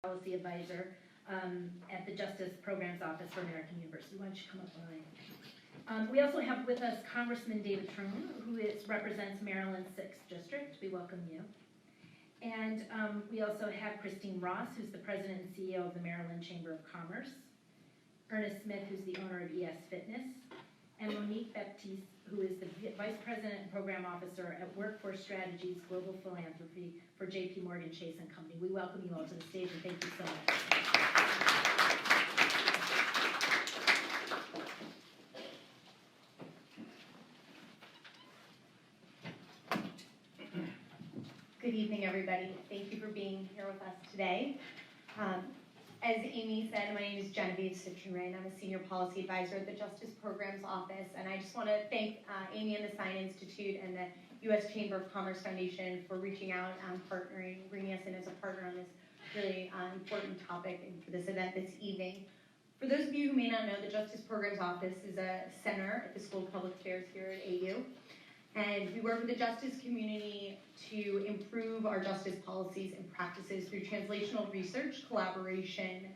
Policy Advisor at the Justice Programs Office for American University. Why don't you come up, Ryan? We also have with us Congressman David Trone, who represents Maryland's 6th District. We welcome you. And we also have Christine Ross, who's the President and CEO of the Maryland Chamber of Commerce, Ernest Smith, who's the owner of ES Fitness, and Monique Baptiste, who is the Vice President and Program Officer at Workforce Strategies Global Philanthropy for JPMorgan Chase and Company. We welcome you all to the stage and thank you so much. Good evening, everybody. Thank you for being here with us today. As Amy said, my name is Genevieve Citron. I'm a Senior Policy Advisor at the Justice Programs Office, and I just want to thank Amy and the Sine Institute and the U.S. Chamber of Commerce Foundation for reaching out and partnering, bringing us in as a partner on this really important topic and for this event this evening. For those of you who may not know, the Justice Programs Office is a center at the School of Public Affairs here at AU. And we work with the justice community to improve our justice policies and practices through translational research, collaboration,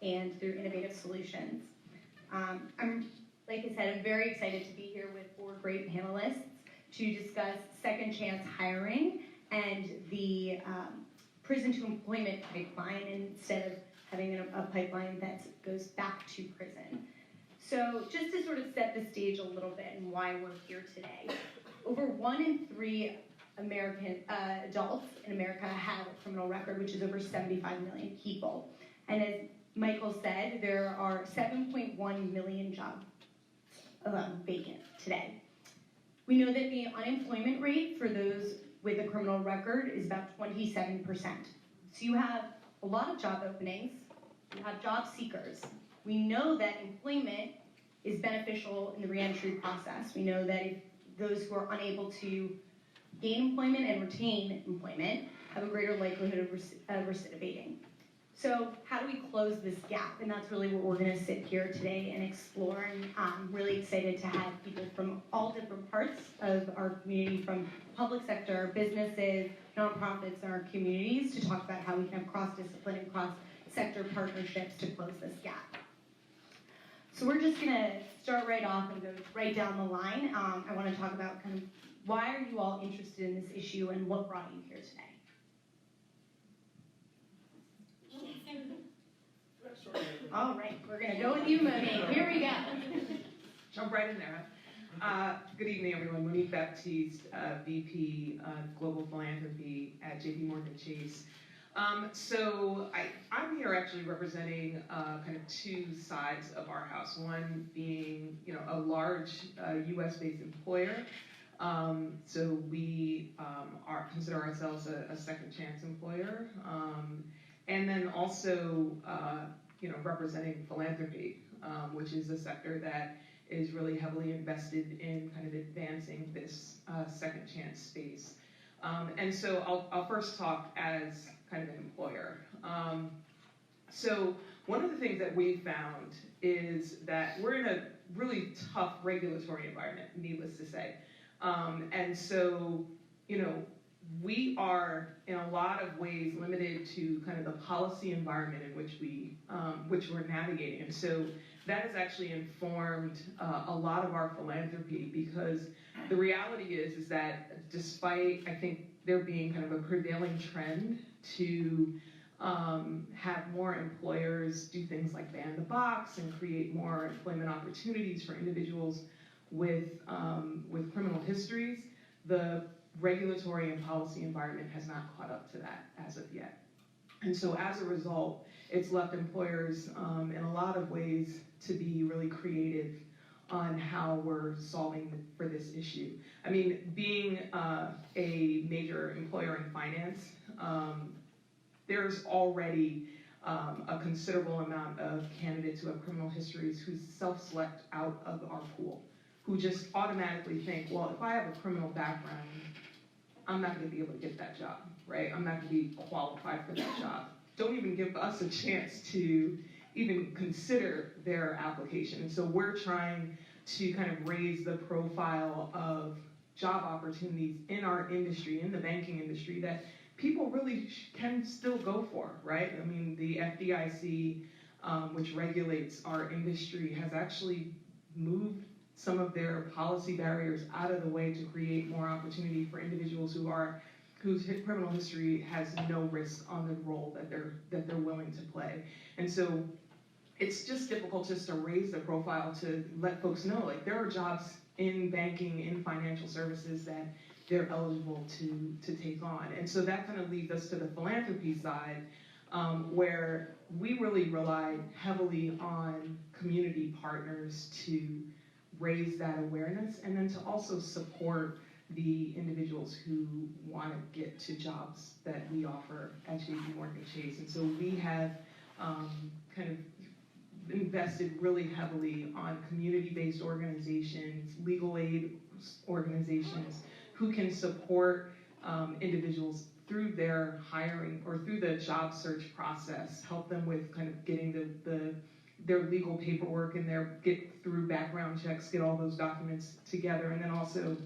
and through innovative solutions. Like I said, I'm very excited to be here with 4 great panelists to discuss second chance hiring and the prison to employment pipeline instead of having a pipeline that goes back to prison. So just to sort of set the stage a little bit and why we're here today. Over 1 in 3 American adults in America have a criminal record, which is over 75 million people. And as Michael said, there are 7.1 million jobs vacant today. We know that the unemployment rate for those with a criminal record is about 27%. So you have a lot of job openings, you have job seekers. We know that employment is beneficial in the reentry process. We know that if those who are unable to gain employment and retain employment have a greater likelihood of recidivating. So how do we close this gap? And that's really what we're going to sit here today and explore. And I'm really excited to have people from all different parts of our community, from public sector, businesses, nonprofits, and our communities, to talk about how we can have cross-discipline and cross-sector partnerships to close this gap. So we're just going to start right off and go right down the line. I want to talk about kind of why are you all interested in this issue and what brought you here today? All right, we're going to go with you, Monique. Here we go. Jump right in there. Good evening, everyone. Monique Baptiste, VP Global Philanthropy at JPMorgan Chase. So I'm here actually representing kind of 2 sides of our house. One being, a large U.S.-based employer. So we consider ourselves a second chance employer. And then also, representing philanthropy, which is a sector that is really heavily invested in kind of advancing this second chance space. And so I'll first talk as kind of an employer. So one of the things that we found is that we're in a really tough regulatory environment, needless to say. And so, we are in a lot of ways limited to kind of the policy environment in which we're navigating. And so that has actually informed a lot of our philanthropy, because the reality is that despite, I think, there being kind of a prevailing trend to have more employers do things like ban the box and create more employment opportunities for individuals with criminal histories, the regulatory and policy environment has not caught up to that as of yet. And so as a result, it's left employers in a lot of ways to be really creative on how we're solving for this issue. I mean, being a major employer in finance, there's already a considerable amount of candidates who have criminal histories who self-select out of our pool, who just automatically think, well, if I have a criminal background, I'm not going to be able to get that job, right? I'm not going to be qualified for that job. Don't even give us a chance to even consider their application. And so we're trying to kind of raise the profile of job opportunities in our industry, in the banking industry, that people really can still go for, right? I mean, the FDIC, which regulates our industry, has actually moved some of their policy barriers out of the way to create more opportunity for individuals whose criminal history has no risk on the role that they're willing to play. And so it's just difficult just to raise the profile to let folks know, like, there are jobs in banking, in financial services that they're eligible to take on. And so that kind of leads us to the philanthropy side, where we really rely heavily on community partners to raise that awareness, and then to also support the individuals who want to get to jobs that we offer at JPMorgan Chase. And so we have kind of invested really heavily on community-based organizations, legal aid organizations, who can support individuals through their hiring or through the job search process, help them with kind of getting their legal paperwork and get through background checks, get all those documents together, and then also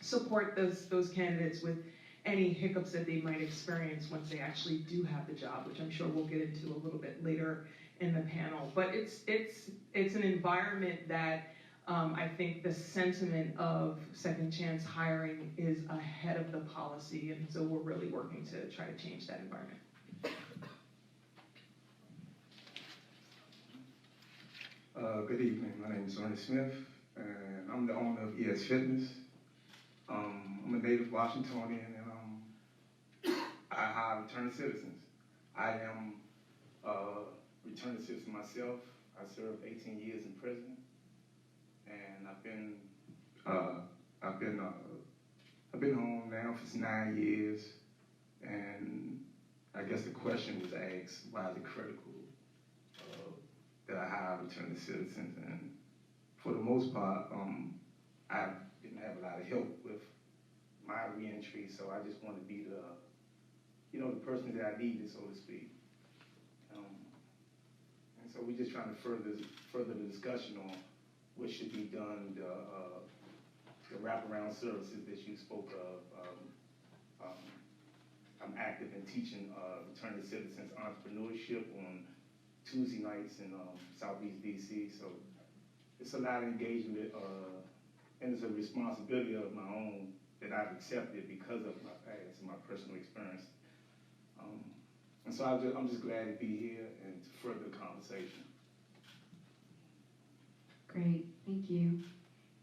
support those candidates with any hiccups that they might experience once they actually do have the job, which I'm sure we'll get into a little bit later in the panel. But it's an environment that I think the sentiment of second chance hiring is ahead of the policy, and so we're really working to try to change that environment. Good evening. My name is Ernest Smith, and I'm the owner of ES Fitness. I'm a native Washingtonian, and I hire returning citizens. I am a returning citizen myself. I served 18 years in prison, and I've been home now for 9 years. And I guess the question was asked, why is it critical that I hire returning citizens? And for the most part, I didn't have a lot of help with my reentry, so I just want to be the person that I needed, so to speak. And so we're just trying to further the discussion on what should be done, the wraparound services that you spoke of. I'm active in teaching returning citizens entrepreneurship on Tuesday nights in Southeast DC, so it's a lot of engagement, and it's a responsibility of my own that I've accepted because of my past and my personal experience. And so I'm just glad to be here and to further the conversation. Great, thank you.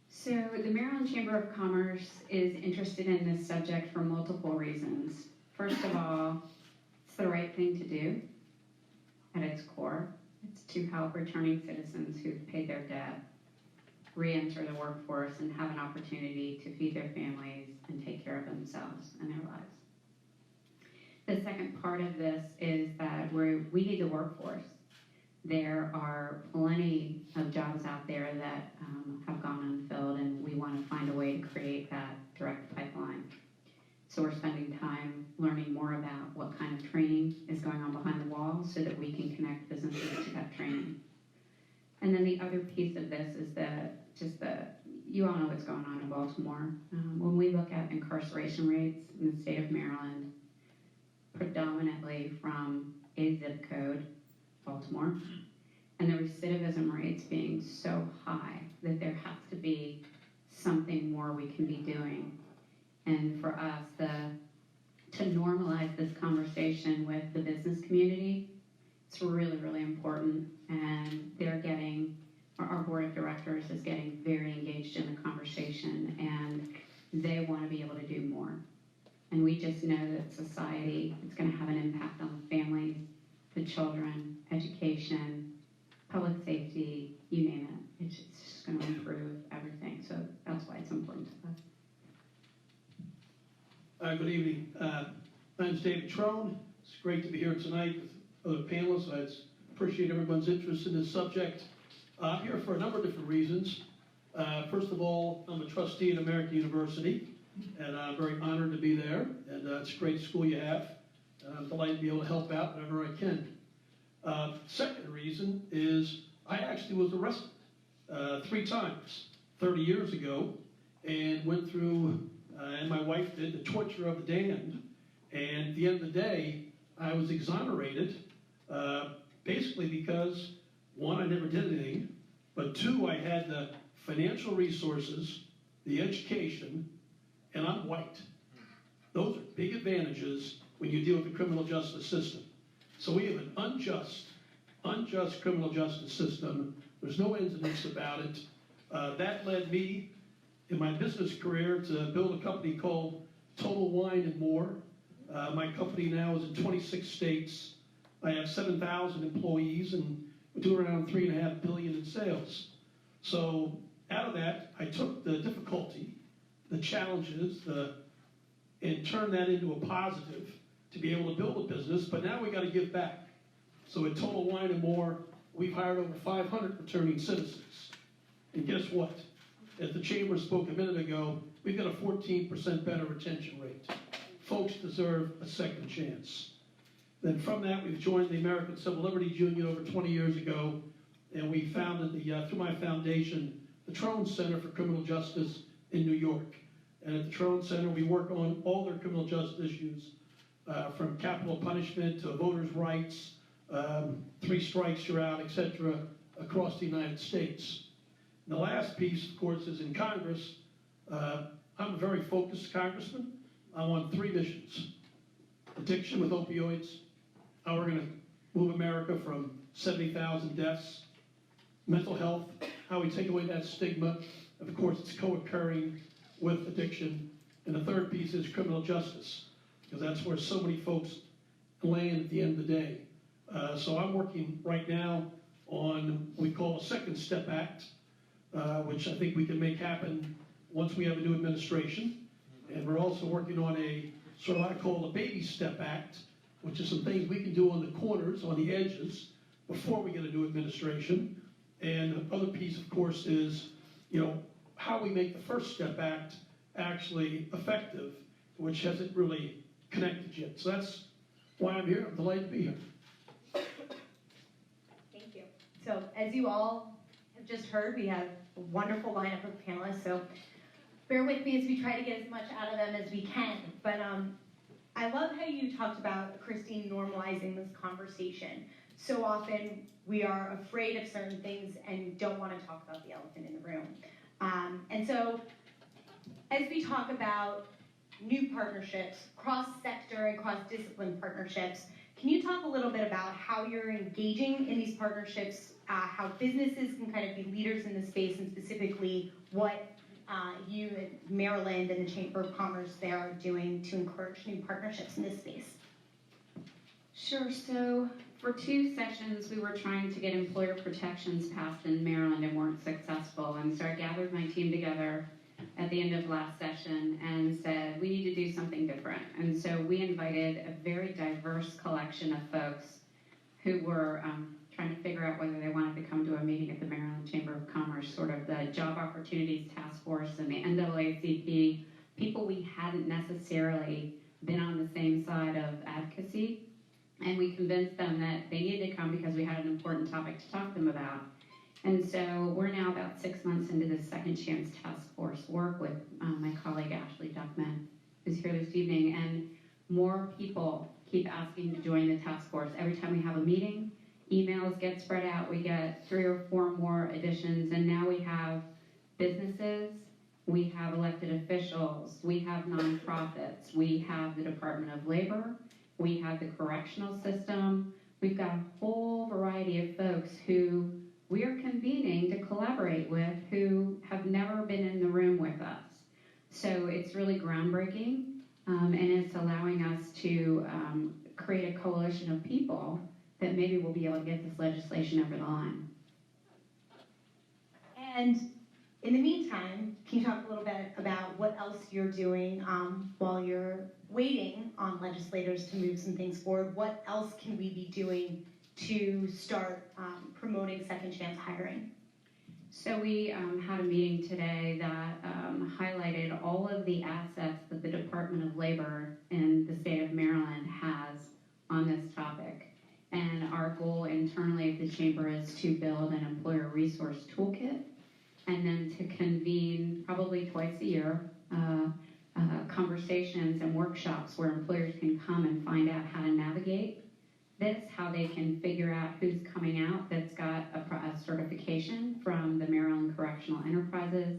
So the Maryland Chamber of Commerce is interested in this subject for multiple reasons. First of all, it's the right thing to do at its core. It's to help returning citizens who've paid their debt re-enter the workforce and have an opportunity to feed their families and take care of themselves and their lives. The second part of this is that we need the workforce. There are plenty of jobs out there that have gone unfilled, and we want to find a way to create that direct pipeline. So we're spending time learning more about what kind of training is going on behind the walls so that we can connect businesses to that training. And then the other piece of this is you all know what's going on in Baltimore. When we look at incarceration rates in the state of Maryland, predominantly from a zip code, Baltimore, and the recidivism rates being so high that there has to be something more we can be doing. And for us, to normalize this conversation with the business community, it's really, really important. And our board of directors is getting very engaged in the conversation, and they want to be able to do more. And we just know that society, it's going to have an impact on the families, the children, education, public safety, you name it. It's just going to improve everything. So that's why it's important to us. Good evening. My name is David Trone. It's great to be here tonight with other panelists. I appreciate everyone's interest in this subject. I'm here for a number of different reasons. First of all, I'm a trustee at American University, and I'm very honored to be there. And it's a great school you have. And I'm delighted to be able to help out whenever I can. Second reason is I actually was arrested 3 times 30 years ago, and went through, and my wife did, the torture of the damned. And at the end of the day, I was exonerated, basically because, one, I never did anything, but two, I had the financial resources, the education, and I'm white. Those are big advantages when you deal with the criminal justice system. So we have an unjust criminal justice system. There's no ends and ifs about it. That led me, in my business career, to build a company called Total Wine and More. My company now is in 26 states. I have 7,000 employees, and we do around $3.5 billion in sales. So out of that, I took the difficulty, the challenges, and turned that into a positive to be able to build a business. But now we got to give back. So at Total Wine and More, we've hired over 500 returning citizens. And guess what? As the Chamber spoke a minute ago, we've got a 14% better retention rate. Folks deserve a second chance. Then from that, we've joined the American Civil Liberties Union over 20 years ago, and we founded, through my foundation, the Trone Center for Criminal Justice in New York. And at the Trone Center, we work on all their criminal justice issues, from capital punishment to voters' rights, 3 strikes, you're out, etc., across the United States. And the last piece, of course, is in Congress. I'm a very focused congressman. I'm on 3 missions. Addiction with opioids, how we're going to move America from 70,000 deaths. Mental health, how we take away that stigma. Of course, it's co-occurring with addiction. And the third piece is criminal justice, because that's where so many folks land at the end of the day. So I'm working right now on what we call a Second Step Act, which I think we can make happen once we have a new administration. And we're also working on a sort of what I call a Baby Step Act, which is some things we can do on the corners, on the edges, before we get a new administration. And the other piece, of course, is, how we make the First Step Act actually effective, which hasn't really connected yet. So that's why I'm here. I'm delighted to be here. Thank you. So as you all have just heard, we have a wonderful lineup of panelists. So bear with me as we try to get as much out of them as we can. But I love how you talked about, Christine, normalizing this conversation. So often we are afraid of certain things and don't want to talk about the elephant in the room. And so as we talk about new partnerships, cross-sector and cross-discipline partnerships, can you talk a little bit about how you're engaging in these partnerships, how businesses can kind of be leaders in this space, and specifically what you at Maryland and the Chamber of Commerce there are doing to encourage new partnerships in this space? Sure. So for 2 sessions, we were trying to get employer protections passed in Maryland and weren't successful. And so I gathered my team together at the end of last session and said, we need to do something different. And so we invited a very diverse collection of folks who were trying to figure out whether they wanted to come to a meeting at the Maryland Chamber of Commerce, sort of the Job Opportunities Task Force and the NAACP, people we hadn't necessarily been on the same side of advocacy. And we convinced them that they needed to come because we had an important topic to talk to them about. And so we're now about 6 months into this Second Chance Task Force work with my colleague Ashley Duckman, who's here this evening. And more people keep asking to join the task force. Every time we have a meeting, emails get spread out. We get 3 or 4 more additions. And now we have businesses, we have elected officials, we have nonprofits, we have the Department of Labor, we have the correctional system. We've got a whole variety of folks who we are convening to collaborate with who have never been in the room with us. So it's really groundbreaking, and it's allowing us to create a coalition of people that maybe we'll be able to get this legislation over the line. And in the meantime, can you talk a little bit about what else you're doing while you're waiting on legislators to move some things forward? What else can we be doing to start promoting second chance hiring? So we had a meeting today that highlighted all of the assets that the Department of Labor in the state of Maryland has on this topic. And our goal internally at the Chamber is to build an employer resource toolkit and then to convene probably twice a year conversations and workshops where employers can come and find out how to navigate this, how they can figure out who's coming out that's got a certification from the Maryland Correctional Enterprises,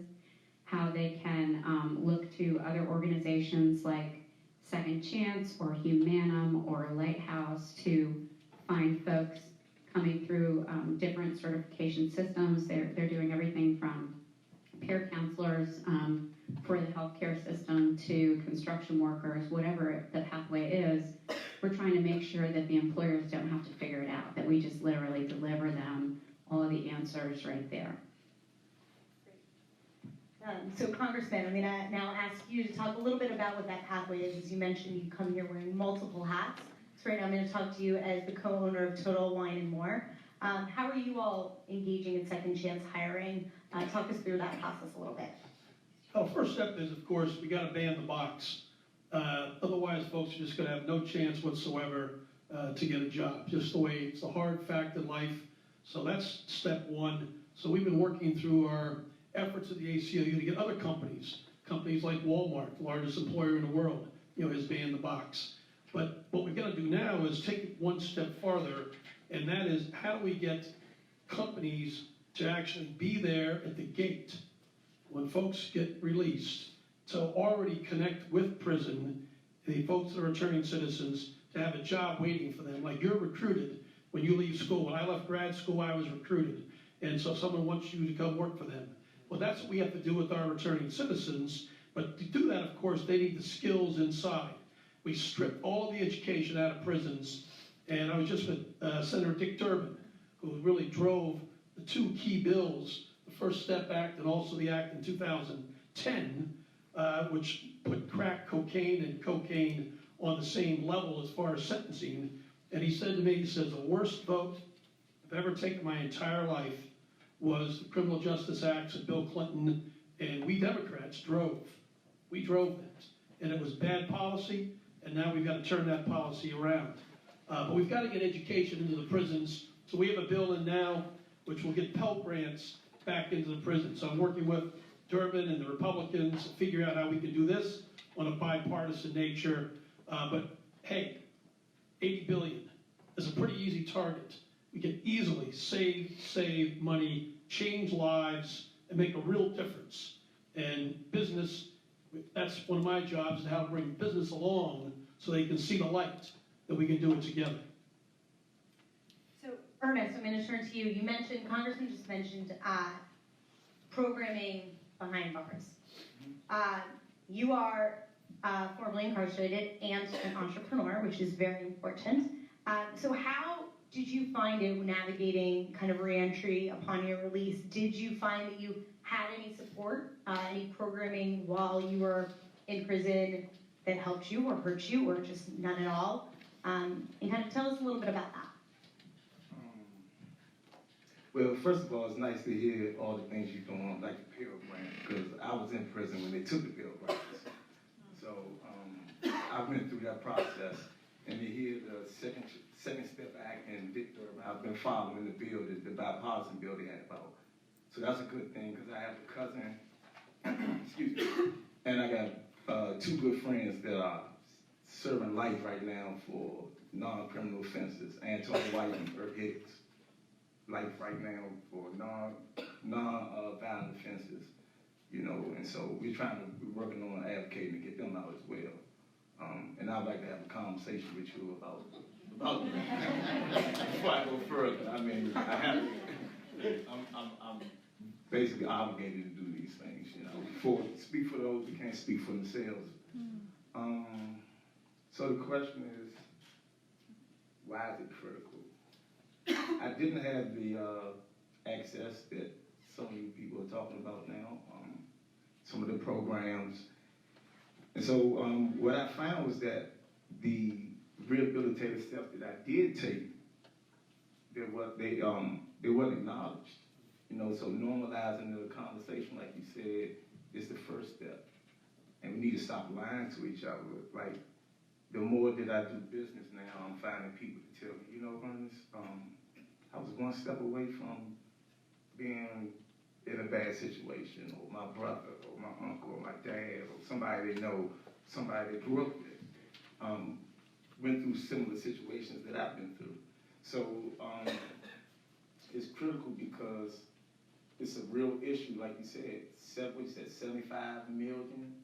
how they can look to other organizations like Second Chance or Humanum or Lighthouse to find folks coming through different certification systems. They're doing everything from peer counselors for the healthcare system to construction workers, whatever the pathway is. We're trying to make sure that the employers don't have to figure it out, that we just literally deliver them all of the answers right there. So Congressman, I'm gonna now ask you to talk a little bit about what that pathway is. As you mentioned, you come here wearing multiple hats. So right now I'm gonna talk to you as the co-owner of Total Wine and More. How are you all engaging in Second Chance hiring? Talk us through that process a little bit. Well, first step is, of course, we gotta ban the box. Otherwise, folks are just gonna have no chance whatsoever to get a job. Just the way, it's a hard fact in life. So that's step one. So we've been working through our efforts at the ACLU to get other companies like Walmart, the largest employer in the world, has banned the box. But what we're gonna do now is take it one step farther, and that is, how do we get companies to actually be there at the gate when folks get released, to already connect with prison, the folks that are returning citizens, to have a job waiting for them. Like, you're recruited when you leave school. When I left grad school, I was recruited. And so someone wants you to come work for them. Well, that's what we have to do with our returning citizens. But to do that, of course, they need the skills inside. We stripped all the education out of prisons. And I was just with Senator Dick Durbin, who really drove the two key bills, the First Step Act and also the act in 2010, which put crack cocaine and cocaine on the same level as far as sentencing. And he said to me, he says, the worst vote I've ever taken my entire life was the Criminal Justice Acts that Bill Clinton and we Democrats drove. We drove that. And it was bad policy, and now we've got to turn that policy around. But we've got to get education into the prisons. So we have a bill in now which will get Pell Grants back into the prison. So I'm working with Durbin and the Republicans to figure out how we can do this on a bipartisan nature. But hey, $80 billion is a pretty easy target. We can easily save money, change lives, and make a real difference. And business, that's one of my jobs, is how to bring business along so they can see the light, that we can do it together. So Ernest, I'm going to turn to you. You mentioned, Congressman just mentioned programming behind bars. You are formerly incarcerated and an entrepreneur, which is very important. So how did you find it navigating kind of reentry upon your release? Did you find that you had any support, any programming while you were in prison that helped you or hurt you, or just none at all? And kind of tell us a little bit about that. Well, first of all, it's nice to hear all the things you're doing, like the Pell Grant, because I was in prison when they took the Pell Grants. So I went through that process, and to hear the Second Step Act and Victor, I've been following the bill, the bipartisan bill they had about. So that's a good thing, because I have a cousin, excuse me, and I got two good friends that are serving life right now for non-criminal offenses, Antonio White and Bert Hicks. Life right now for non-violent offenses, and so we're working on advocating to get them out as well. And I'd like to have a conversation with you about before I go further. I mean, I'm basically obligated to do these things, speak for those who can't speak for themselves. So the question is, why is it critical? I didn't have the access that some of you people are talking about now, some of the programs. And so what I found was that the rehabilitative steps that I did take, they weren't acknowledged. So normalizing the conversation, like you said, is the first step. And we need to stop lying to each other. Like, the more that I do business now, I'm finding people to tell me, Ernest, I was one step away from being in a bad situation, or my brother, or my uncle, or my dad, or somebody they know, somebody they grew up with, went through similar situations that I've been through. So it's critical because it's a real issue, like you said. 75 million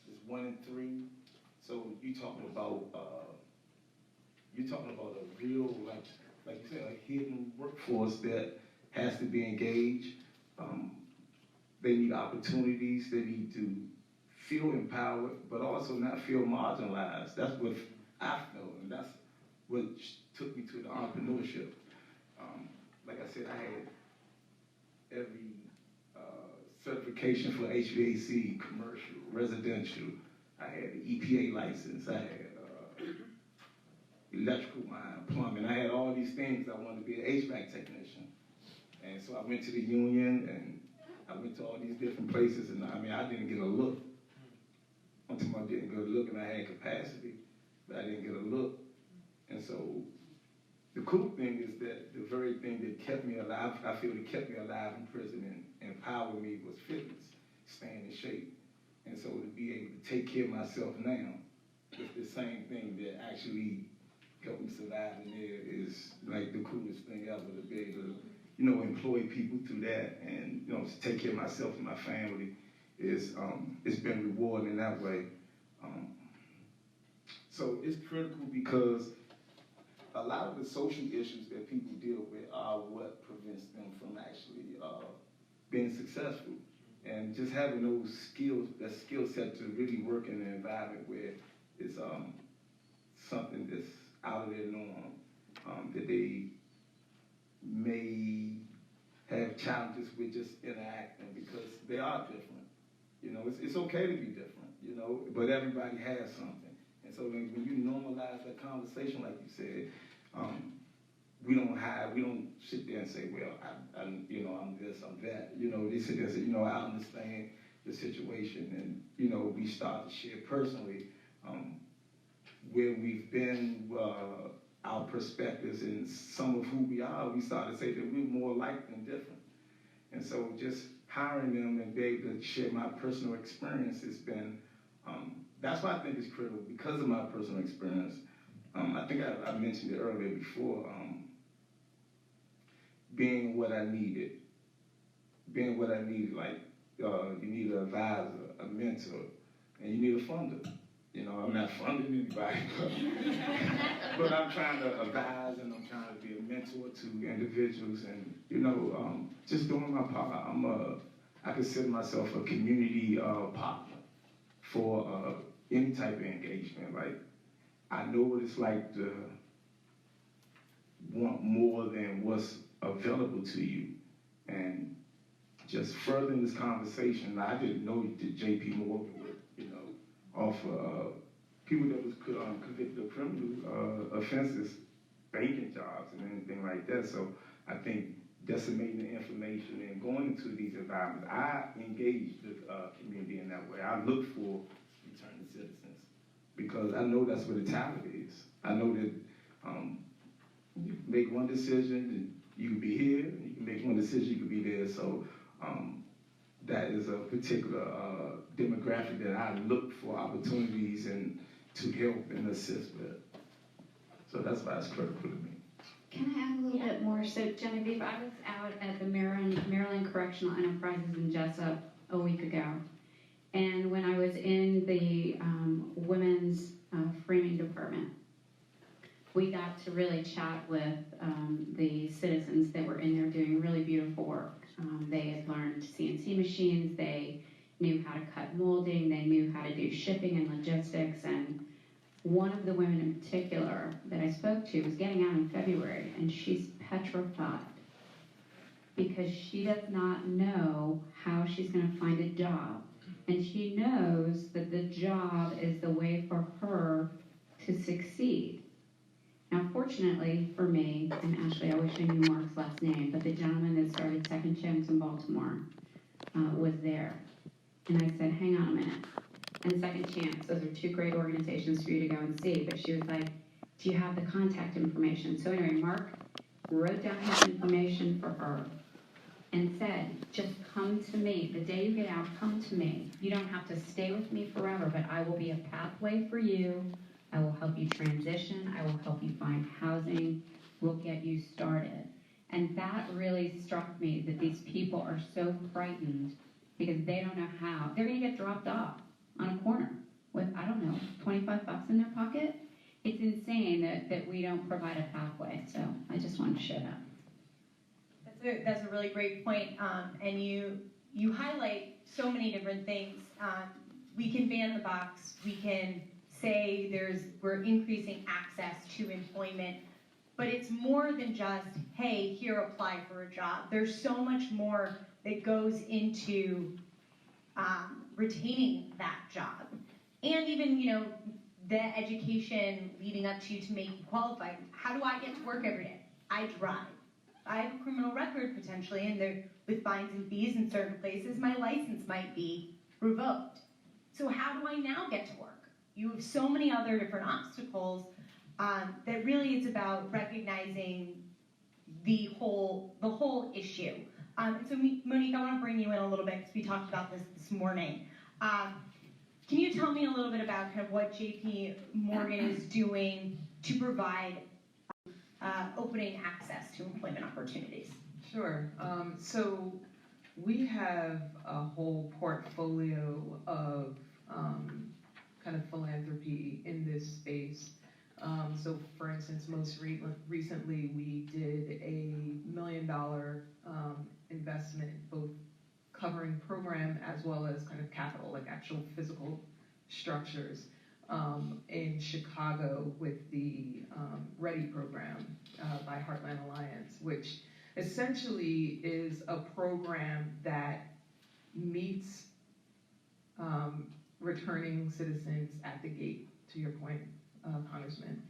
is 1 in 3. So you're talking about a real, like you said, a hidden workforce that has to be engaged. They need opportunities. They need to feel empowered, but also not feel marginalized. That's what I feel, and that's what took me to the entrepreneurship. Like I said, I had every certification for HVAC, commercial, residential. I had the EPA license. I had electrical line, plumbing. I had all these things. I wanted to be an HVAC technician. And so I went to the union, and I went to all these different places, and I didn't get a look. Until I didn't get a look, and I had capacity, but I didn't get a look. And so the cool thing is that the very thing that kept me alive, I feel that kept me alive in prison and empowered me was fitness, staying in shape. And so to be able to take care of myself now is the same thing that actually helped me survive in there is like the coolest thing ever, to be able to, employ people through that and, to take care of myself and my family is, it's been rewarding in that way. So it's critical because a lot of the social issues that people deal with are what prevents them from actually being successful. And just having those skills, that skill set to really work in an environment where it's something that's out of their norm, that they may have challenges with just interacting because they are different. It's okay to be different, but everybody has something. And so when you normalize that conversation, like you said, we don't sit there and say, well, I'm this, I'm that. They sit there and say, I understand the situation, and we start to share personally where we've been, our perspectives, and some of who we are. We start to say that we're more alike than different. And so just hiring them and be able to share my personal experience has been, that's why I think it's critical, because of my personal experience. I think I mentioned it earlier before, being what I needed, like you need an advisor, a mentor, and you need a funder. I'm not funding anybody, but I'm trying to advise and I'm trying to be a mentor to individuals and, just doing my part. I consider myself a community partner for any type of engagement. Like, I know what it's like to want more than what's available to you. And just furthering this conversation, I didn't know that JPMorgan would, offer people that was convicted of criminal offenses, banking jobs and anything like that. So I think disseminating the information and going into these environments, I engage the community in that way. I look for returning citizens because I know that's where the talent is. I know that you can make one decision and you can be here, and you can make one decision, you can be there. So that is a particular demographic that I look for opportunities and to help and assist with. So that's why it's critical to me. Can I add a little bit more? So Genevieve, I was out at the Maryland Correctional Enterprises in Jessup a week ago. And when I was in the women's framing department, we got to really chat with the citizens that were in there doing really beautiful work. They had learned CNC machines, they knew how to cut molding, they knew how to do shipping and logistics, and one of the women in particular that I spoke to was getting out in February, and she's petrified because she does not know how she's going to find a job. And she knows that the job is the way for her to succeed. Now, fortunately for me, and actually I wish I knew Mark's last name, but the gentleman that started Second Chance in Baltimore was there. And I said, hang on a minute. And Second Chance, those are two great organizations for you to go and see. But she was like, do you have the contact information? So anyway, Mark wrote down his information for her. and said, just come to me. The day you get out, come to me. You don't have to stay with me forever, but I will be a pathway for you. I will help you transition. I will help you find housing. We'll get you started. And that really struck me, that these people are so frightened because they don't know how. They're going to get dropped off on a corner with, I don't know, 25 bucks in their pocket. It's insane that we don't provide a pathway. So I just wanted to share that. That's a really great point, and you highlight so many different things. We can ban the box. We can say we're increasing access to employment, but it's more than just, hey, here, apply for a job. There's so much more that goes into retaining that job, and even the education leading up to make you qualified. How do I get to work every day? I drive. I have a criminal record potentially, and there with fines and fees in certain places, my license might be revoked. So how do I now get to work? You have so many other different obstacles that really it's about recognizing the whole issue. And so Monique, I want to bring you in a little bit because we talked about this morning. Can you tell me a little bit about kind of what JPMorgan is doing to provide opening access to employment opportunities? Sure. So we have a whole portfolio of kind of philanthropy in this space. So for instance, most recently we did a $1 million investment, both covering program as well as kind of capital, like actual physical structures, in Chicago with the READY program by Heartland Alliance, which essentially is a program that meets returning citizens at the gate, to your point, Congressman,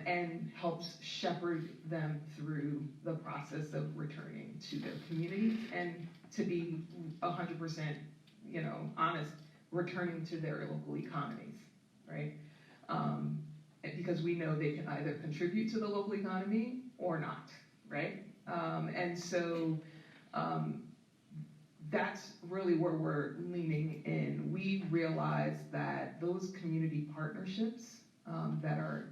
and helps shepherd them through the process of returning to their communities, and to be 100%, honest, returning to their local economies, right? Because we know they can either contribute to the local economy or not, right? And so that's really where we're leaning in. We realize that those community partnerships that are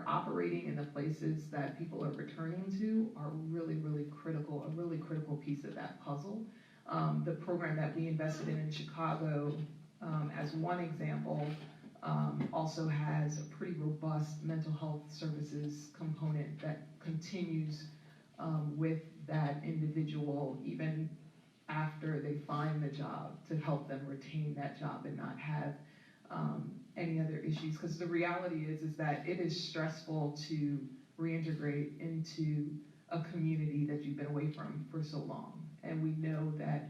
operating in the places that people are returning to are really, really critical, a really critical piece of that puzzle. The program that we invested in Chicago, as one example, also has a pretty robust mental health services component that continues with that individual even after they find the job, to help them retain that job and not have any other issues. Because the reality is that it is stressful to reintegrate into a community that you've been away from for so long. And we know that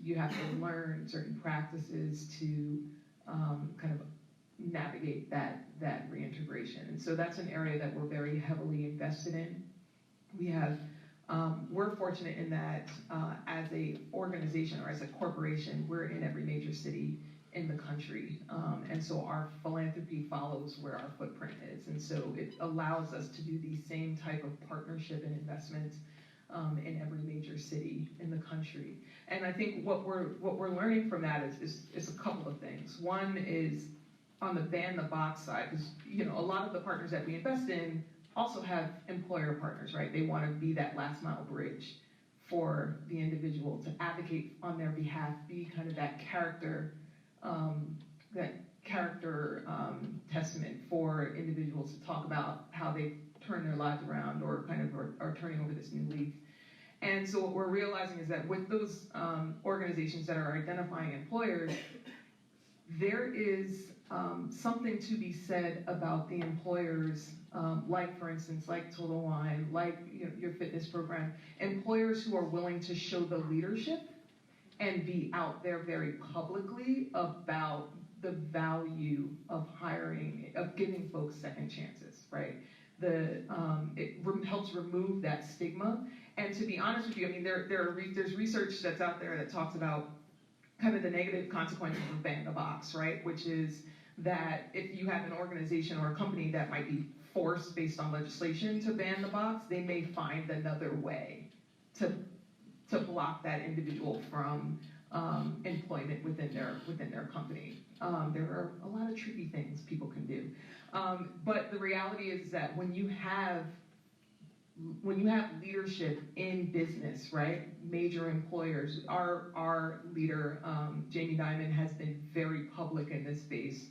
you have to learn certain practices to kind of navigate that reintegration. And so that's an area that we're very heavily invested in. We have, we're fortunate in that as a organization or as a corporation, we're in every major city in the country. And so our philanthropy follows where our footprint is. And so it allows us to do the same type of partnership and investment in every major city in the country. And I think what we're learning from that is a couple of things. One is on the ban the box side, because a lot of the partners that we invest in also have employer partners, right? They want to be that last mile bridge for the individual, to advocate on their behalf, be kind of that character testament for individuals to talk about how they turn their lives around or kind of are turning over this new leaf. And so what we're realizing is that with those organizations that are identifying employers, there is something to be said about the employers, like for instance, like Total Wine, like your fitness program, employers who are willing to show the leadership and be out there very publicly about the value of hiring, of giving folks second chances, right? It helps remove that stigma. And to be honest with you, I mean, there's research that's out there that talks about kind of the negative consequences of banning the box, right? Which is that if you have an organization or a company that might be forced based on legislation to ban the box, they may find another way to block that individual from employment within their company. There are a lot of tricky things people can do, but the reality is that when you have leadership in business, right? Major employers, our leader, Jamie Dimon, has been very public in this space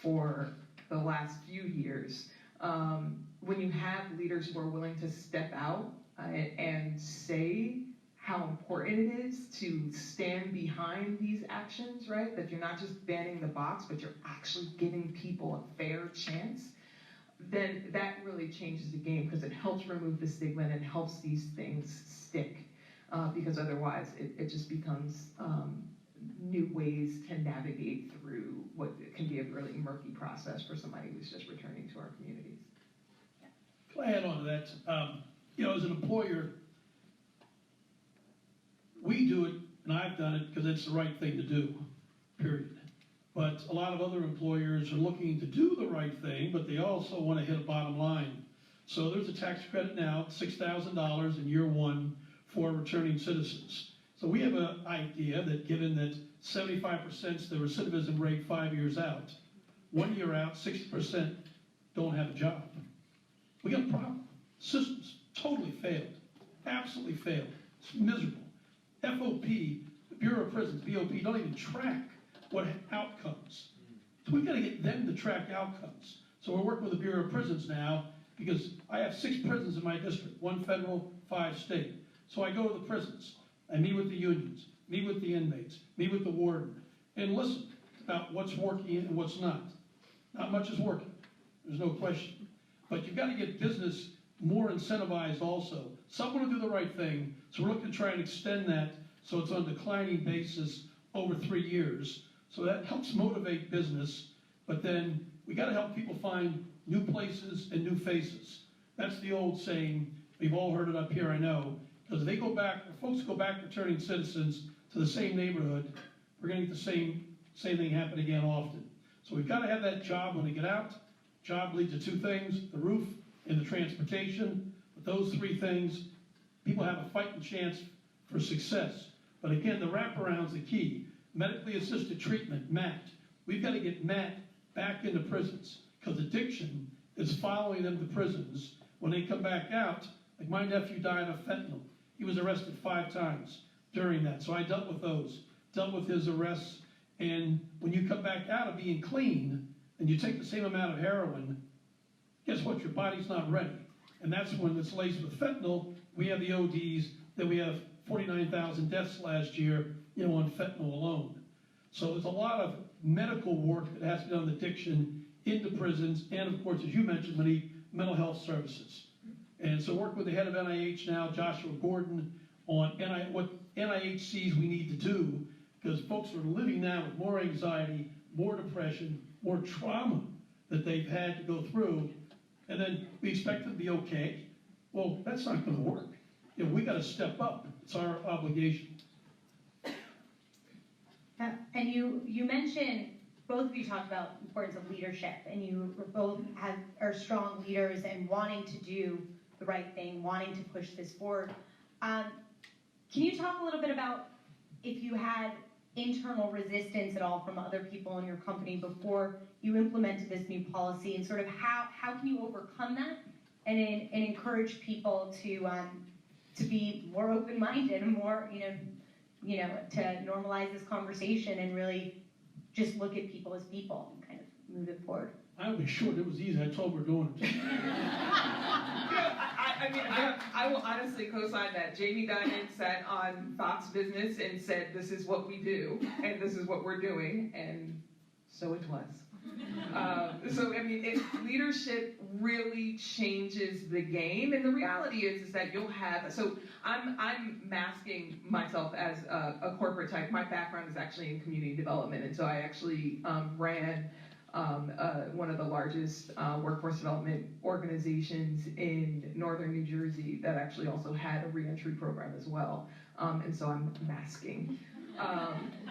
for the last few years. When you have leaders who are willing to step out and say how important it is to stand behind these actions, right? That you're not just banning the box, but you're actually giving people a fair chance, then that really changes the game, because it helps remove the stigma and it helps these things stick, because otherwise it just becomes new ways to navigate through what can be a really murky process for somebody who's just returning to our communities. Can I add on to that? As an employer, we do it, and I've done it because it's the right thing to do, period. But a lot of other employers are looking to do the right thing, but they also want to hit a bottom line. So there's a tax credit now, $6,000 in year one for returning citizens. So we have an idea that given that 75% is the recidivism rate 5 years out, 1 year out, 60% don't have a job. We got a problem. Systems totally failed, absolutely failed. It's miserable. FOP, the Bureau of Prisons, BOP, don't even track what outcomes. So we've got to get them to track outcomes. So we're working with the Bureau of Prisons now, because I have 6 prisons in my district, 1 federal, 5 state. So I go to the prisons, I meet with the unions, meet with the inmates, meet with the warden, and listen about what's working and what's not. Not much is working, there's no question. But you've got to get business more incentivized also. Some want to do the right thing, so we're looking to try and extend that so it's on a declining basis over 3 years. So that helps motivate business, but then we got to help people find new places and new faces. That's the old saying, we've all heard it up here, I know, because if they go back, if folks go back returning citizens to the same neighborhood, we're going to get the same thing happen again often. So we've got to have that job when they get out. Job leads to 2 things, the roof and the transportation. But those 3 things, people have a fighting chance for success. But again, the wraparound's the key. Medically assisted treatment, MAT. We've got to get MAT back into prisons, because addiction is following them to prisons. When they come back out, like my nephew died of fentanyl. He was arrested 5 times during that. So I dealt with those, dealt with his arrests. And when you come back out of being clean, and you take the same amount of heroin, guess what? Your body's not ready. And that's when it's laced with fentanyl. We have the ODs, then we have 49,000 deaths last year, on fentanyl alone. So there's a lot of medical work that has to be done on addiction into prisons, and of course, as you mentioned, Monique, mental health services. And so work with the head of NIH now, Joshua Gordon, on what NIH sees we need to do, because folks are living now with more anxiety, more depression, more trauma that they've had to go through, and then we expect them to be okay. Well, that's not going to work. We got to step up. It's our obligation. And you mentioned, both of you talked about the importance of leadership, and you both are strong leaders and wanting to do the right thing, wanting to push this forward. Can you talk a little bit about if you had internal resistance at all from other people in your company before you implemented this new policy, and sort of how can you overcome that and encourage people to be more open-minded and more, to normalize this conversation and really just look at people as people and kind of move it forward? I'll be short. It was easy. I told we're doing it. I will honestly co-sign that. Jamie Dimon sat on Fox Business and said, this is what we do, and this is what we're doing, and so it was. Leadership really changes the game, and the reality is that you'll have, so I'm masking myself as a corporate type. My background is actually in community development, and so I actually ran one of the largest workforce development organizations in northern New Jersey that actually also had a reentry program as well, and so I'm masking.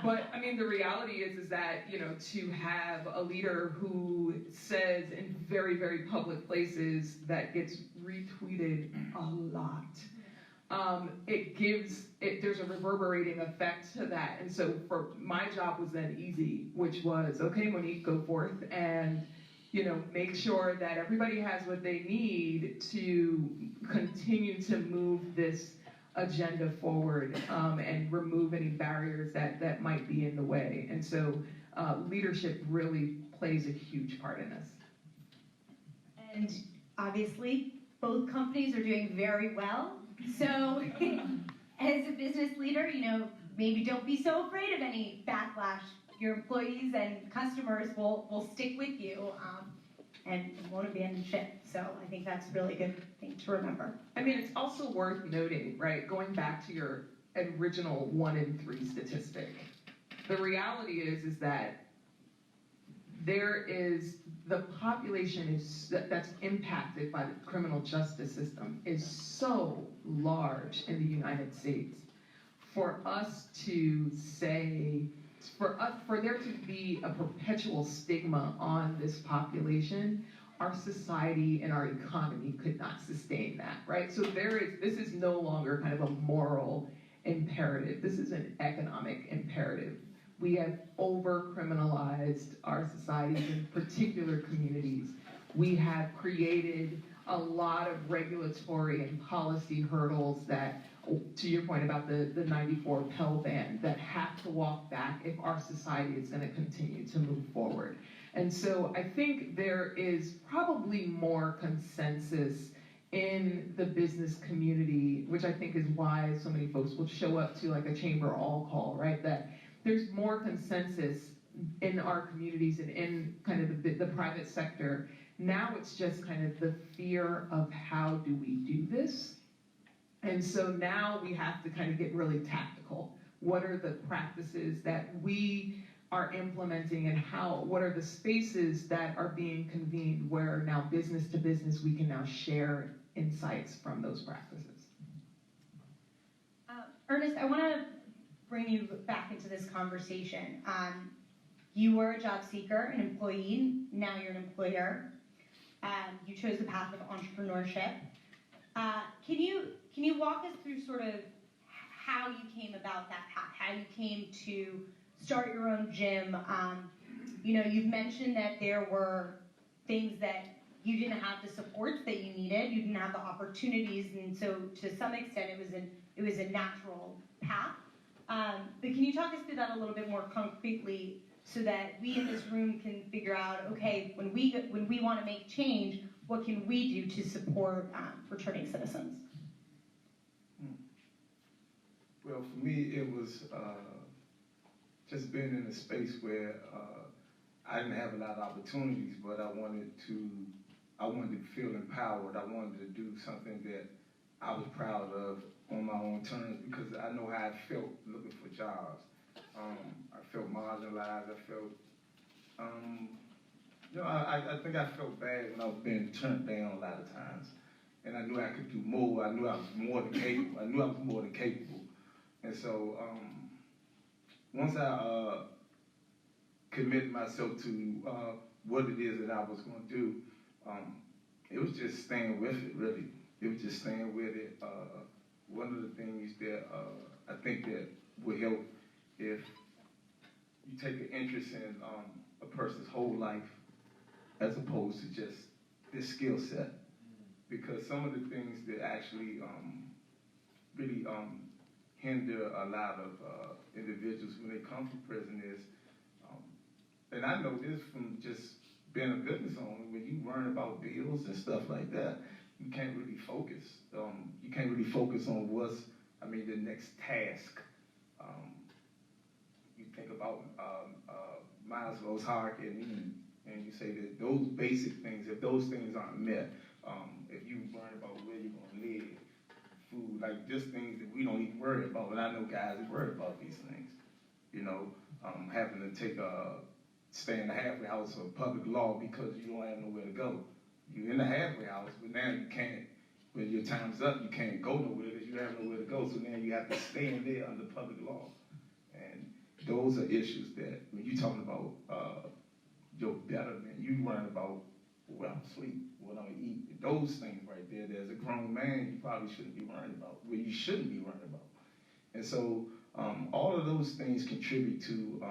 But the reality is that, to have a leader who says in very, very public places that gets retweeted a lot, there's a reverberating effect to that. And so for my job was then easy, which was, okay, Monique, go forth and, make sure that everybody has what they need to continue to move this agenda forward, and remove any barriers that might be in the way. And so leadership really plays a huge part in this. And obviously, both companies are doing very well. So as a business leader, maybe don't be so afraid of any backlash. Your employees and customers will stick with you and won't abandon ship. So I think that's a really good thing to remember. I mean, it's also worth noting, right, going back to your original 1 in 3 statistic, the reality is that the population that's impacted by the criminal justice system is so large in the United States. For us to say, for there to be a perpetual stigma on this population, our society and our economy could not sustain that, right? So this is no longer kind of a moral imperative. This is an economic imperative. We have over-criminalized our societies, in particular communities. We have created a lot of regulatory and policy hurdles that, to your point about the 94 Pell ban, that have to walk back if our society is going to continue to move forward. And so I think there is probably more consensus in the business community, which I think is why so many folks will show up to like a chamber all call, right? That there's more consensus in our communities and in kind of the private sector. Now it's just kind of the fear of how do we do this? And so now we have to kind of get really tactical. What are the practices that we are implementing, and what are the spaces that are being convened where now business to business we can now share insights from those practices? Ernest, I want to bring you back into this conversation. You were a job seeker, an employee, now you're an employer. You chose the path of entrepreneurship. Can you walk us through sort of how you came about that path, how you came to start your own gym? You've mentioned that there were things that you didn't have the supports that you needed, you didn't have the opportunities, and so to some extent it was a natural path. But can you talk us through that a little bit more concretely so that we in this room can figure out, okay, when we want to make change, what can we do to support returning citizens? Well, for me, it was just being in a space where I didn't have a lot of opportunities, but I wanted to feel empowered. I wanted to do something that I was proud of on my own terms, because I know how I felt looking for jobs. I felt marginalized. I felt, I think I felt bad when I was being turned down a lot of times. And I knew I could do more. I knew I was more than capable. And so once I committed myself to what it is that I was going to do, it was just staying with it, really. It was just staying with it. One of the things that I think that would help if you take an interest in a person's whole life as opposed to just this skill set. Because some of the things that actually really hinder a lot of individuals when they come from prison is, and I know this from just being a business owner, when you learn about bills and stuff like that, you can't really focus. You can't really focus on the next task. You think about Maslow's hierarchy, and you say that those basic things, if those things aren't met, if you learn about where you're going to live, food, like just things that we don't even worry about, but I know guys that worry about these things. Having to stay in the halfway house or public law because you don't have nowhere to go. You're in the halfway house, but now you can't, when your time's up, you can't go nowhere because you have nowhere to go. So now you have to stay in there under public law. And those are issues that, when you're talking about your betterment, you learn about where I'm sleep, what I'm gonna eat, those things right there, as a grown man, you probably shouldn't be worrying about, well, you shouldn't be worrying about. And so all of those things contribute to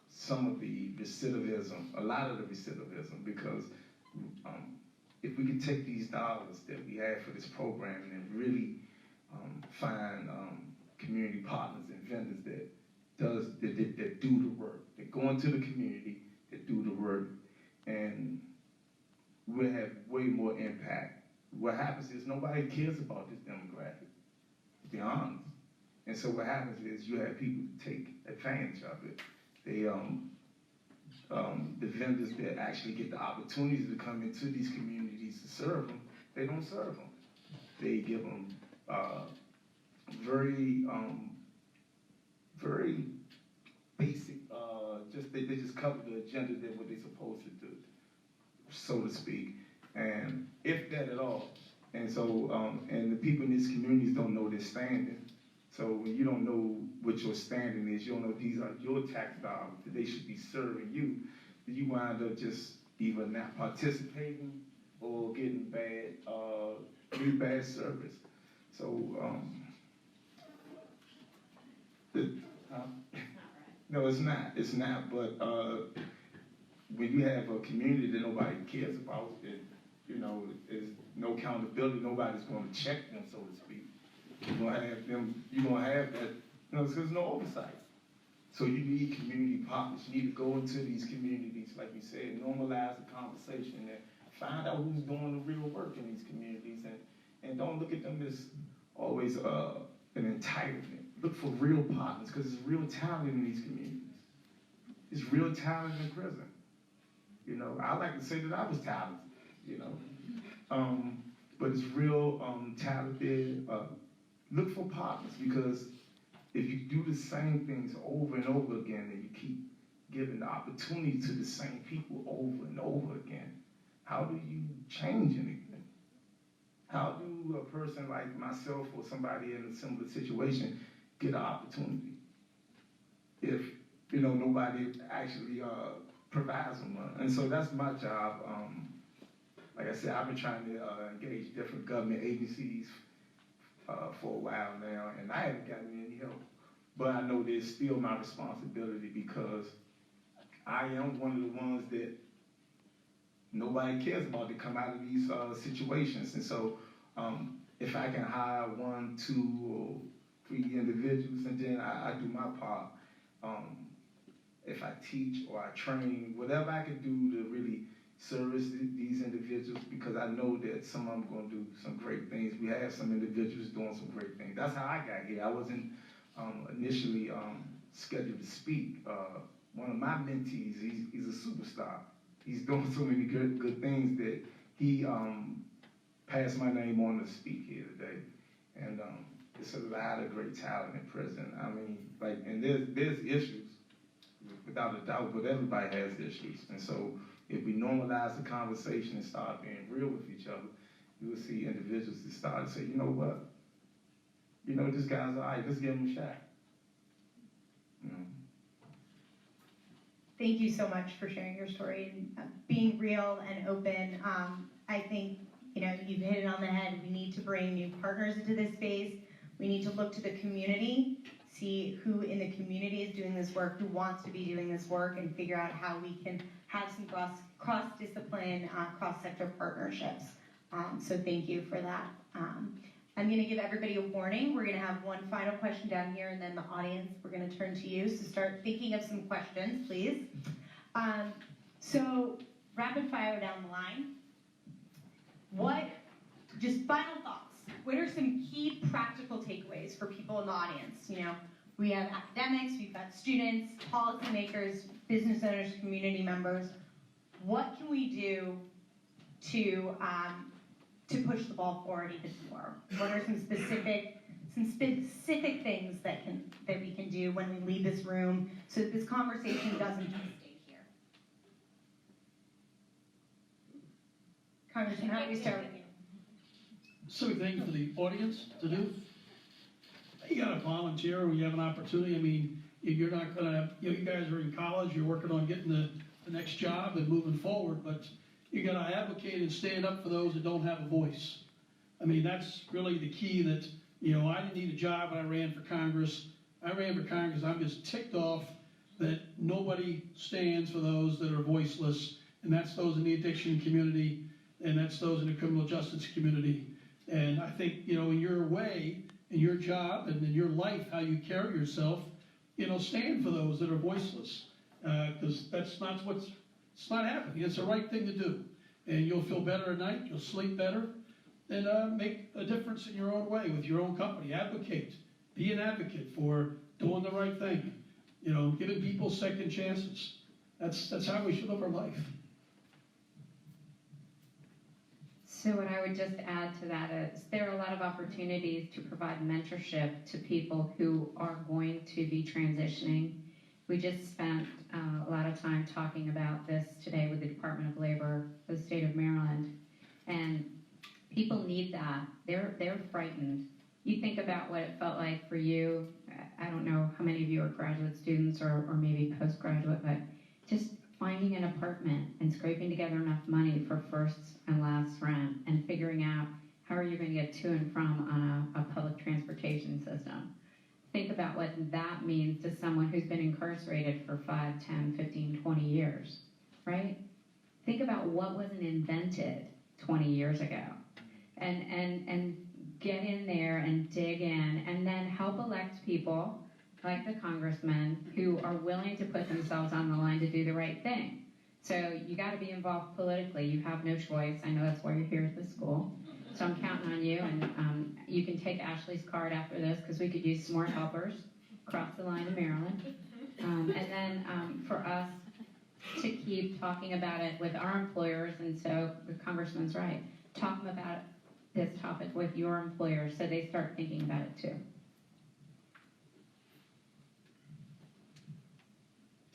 some of the recidivism, a lot of the recidivism, because if we could take these dollars that we have for this program and really find community partners and vendors that do the work, that go into the community, that do the work, and we'll have way more impact. What happens is nobody cares about this demographic, to be honest. And so what happens is you have people who take advantage of it. They, the vendors that actually get the opportunities to come into these communities to serve them, they don't serve them. They give them very basic, they just cover the agenda that what they're supposed to do, so to speak, and if that at all. And so, and the people in these communities don't know their standing. So when you don't know what your standing is, you don't know these are your tax dollars that they should be serving you, you wind up just either not participating or getting bad service. So, no, it's not. It's not. But when you have a community that nobody cares about, there's no accountability. Nobody's going to check them, so to speak. You're going to have them. You're going to have that. There's no oversight. So you need community partners. You need to go into these communities, like you said, normalize the conversation and find out who's doing the real work in these communities, and don't look at them as always an entitlement. Look for real partners, because there's real talent in these communities. There's real talent in prison. I like to say that I was talented, but it's real talent there. Look for partners, because if you do the same things over and over again, and you keep giving the opportunity to the same people over and over again, how do you change anything? How do a person like myself or somebody in a similar situation get an opportunity if nobody actually provides them one? And so that's my job. Like I said, I've been trying to engage different government agencies for a while now, and I haven't gotten any help. But I know there's still my responsibility, because I am one of the ones that nobody cares about to come out of these situations. And so if I can hire 1, 2, or 3 individuals, and then I do my part. If I teach or I train, whatever I can do to really service these individuals, because I know that some of them are going to do some great things. We have some individuals doing some great things. That's how I got here. I wasn't initially scheduled to speak. One of my mentees, he's a superstar. He's doing so many good things that he passed my name on to speak here today. And it's a lot of great talent in prison. I mean, and there's issues, without a doubt, but everybody has issues. And so if we normalize the conversation and start being real with each other, you will see individuals that start to say, you know what? This guy's all right, let's give him a shot. Thank you so much for sharing your story and being real and open. I think, you've hit it on the head. We need to bring new partners into this space. We need to look to the community, see who in the community is doing this work, who wants to be doing this work, and figure out how we can have some cross-discipline, cross-sector partnerships. So thank you for that. I'm going to give everybody a warning. We're going to have one final question down here, and then the audience, we're going to turn to you. So start thinking of some questions, please. So rapid fire down the line. Just final thoughts. What are some key practical takeaways for people in the audience? We have academics, we've got students, policymakers, business owners, community members. What can we do to push the ball forward even more? What are some specific things that we can do when we leave this room so that this conversation doesn't just stay here? Congressman, how do we start with you? Civic thing for the audience to do. You got to volunteer when you have an opportunity. I mean, if you're not going to, you guys are in college, you're working on getting the next job and moving forward, but You got to advocate and stand up for those that don't have a voice. I mean, that's really the key that, I didn't need a job when I ran for Congress. I ran for Congress. I'm just ticked off that nobody stands for those that are voiceless, and that's those in the addiction community, and that's those in the criminal justice community. And I think, in your way, in your job, and in your life, how you carry yourself, stand for those that are voiceless, because it's not happening. It's the right thing to do, and you'll feel better at night. You'll sleep better, and make a difference in your own way with your own company. Advocate, be an advocate for doing the right thing. Giving people second chances. That's how we should live our life. So what I would just add to that is there are a lot of opportunities to provide mentorship to people who are going to be transitioning. We just spent a lot of time talking about this today with the Department of Labor, the state of Maryland, and people need that. They're frightened. You think about what it felt like for you. I don't know how many of you are graduate students or maybe postgraduate, but just finding an apartment and scraping together enough money for first and last rent and figuring out how are you going to get to and from on a public transportation system. Think about what that means to someone who's been incarcerated for 5, 10, 15, 20 years, right? Think about what wasn't invented 20 years ago and get in there and dig in and then help elect people like the congressman who are willing to put themselves on the line to do the right thing. So you got to be involved politically. You have no choice. I know that's why you're here at the school. So I'm counting on you, and you can take Ashley's card after this because we could use some more helpers across the line to Maryland. And then for us to keep talking about it with our employers, and so the congressman's right, talk about this topic with your employers so they start thinking about it too.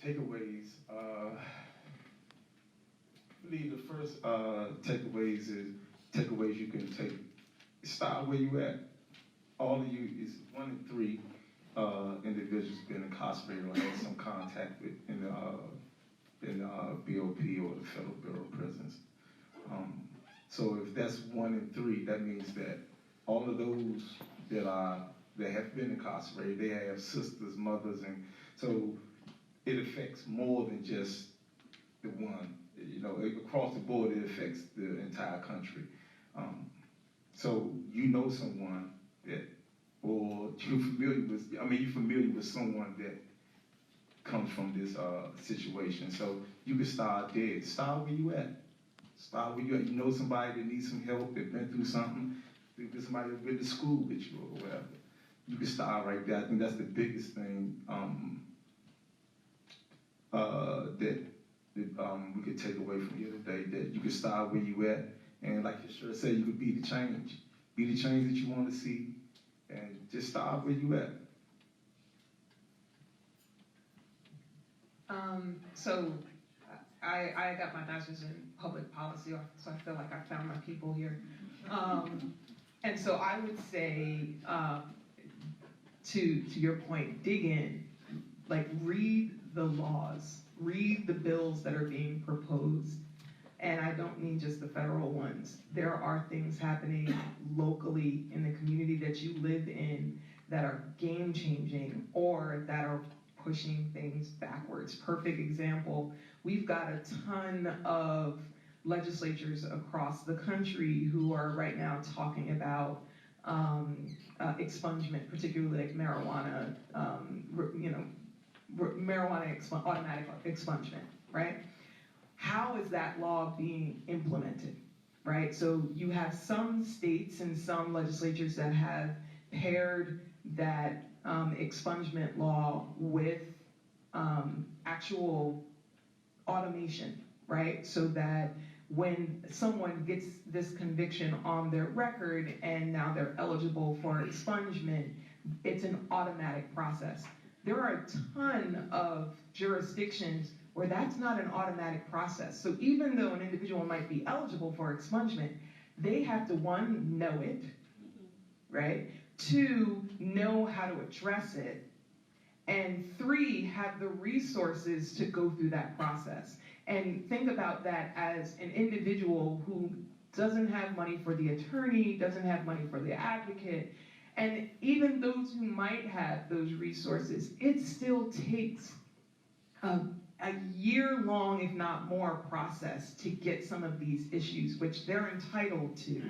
Takeaways. I believe the first takeaways you can take. Start where you at. All of you is 1 in 3 individuals been incarcerated or had some contact with in the BOP or the Federal Bureau of Prisons. So if that's 1 in 3, that means that all of those that have been incarcerated, they have sisters, mothers, and so it affects more than just the one. Across the board, it affects the entire country. So someone that, or you're familiar with someone that comes from this situation. So you can start there. Start where you at. Start where you at. You know somebody that needs some help, that been through something. There's somebody that been to school with you or whatever. You can start right there. I think that's the biggest thing that we could take away from here today, that you can start where you at, and like you sure said, you could be the change. Be the change that you want to see, and just start where you at. So I got my master's in public policy, so I feel like I found my people here. And so I would say, to your point, dig in, like read the laws, read the bills that are being proposed. And I don't mean just the federal ones. There are things happening locally in the community that you live in that are game changing or that are pushing things backwards. Perfect example, we've got a ton of legislatures across the country who are right now talking about expungement, particularly like marijuana, automatic expungement, right? How is that law being implemented, right? So you have some states and some legislatures that have paired that expungement law with actual automation, right? So that when someone gets this conviction on their record and now they're eligible for expungement, it's an automatic process. There are a ton of jurisdictions where that's not an automatic process. So even though an individual might be eligible for expungement, they have to, 1, know it, right? 2, know how to address it. and 3, have the resources to go through that process. And think about that as an individual who doesn't have money for the attorney, doesn't have money for the advocate, and even those who might have those resources, it still takes a year-long, if not more, process to get some of these issues, which they're entitled to,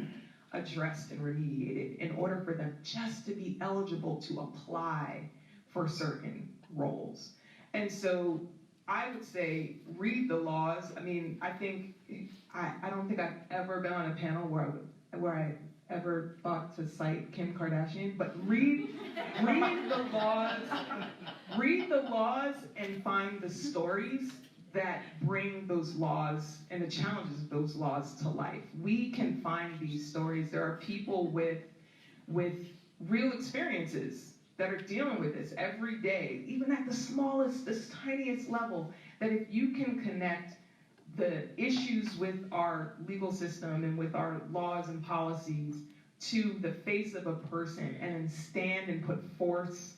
addressed and remediated in order for them just to be eligible to apply for certain roles. And so I would say read the laws. I mean, I don't think I've ever been on a panel where I ever thought to cite Kim Kardashian, but read the laws and find the stories that bring those laws and the challenges of those laws to life. We can find these stories. There are people with real experiences that are dealing with this every day, even at the smallest, this tiniest level, that if you can connect the issues with our legal system and with our laws and policies to the face of a person and then stand and put force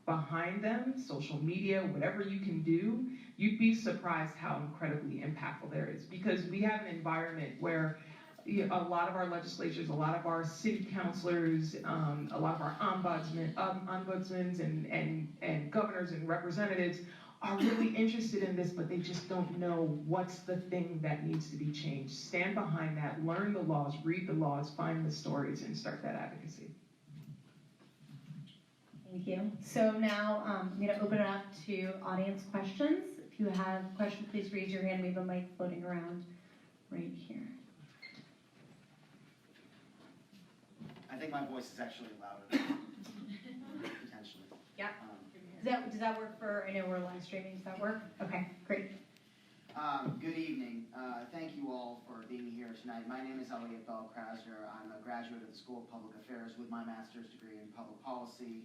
behind them, social media, whatever you can do, you'd be surprised how incredibly impactful there is. Because we have an environment where a lot of our legislatures, a lot of our city councilors, a lot of our ombudsmen and governors and representatives are really interested in this, but they just don't know what's the thing that needs to be changed. Stand behind that, learn the laws, read the laws, find the stories, and start that advocacy. Thank you. So now I'm going to open it up to audience questions. If you have a question, please raise your hand. We have a mic floating around right here. I think my voice is actually louder, potentially. Yeah. Does that work for, I know we're live streaming, does that work? Okay, great. Good evening. Thank you all for being here tonight. My name is Elliot Bell-Krasner. I'm a graduate of the School of Public Affairs with my master's degree in public policy.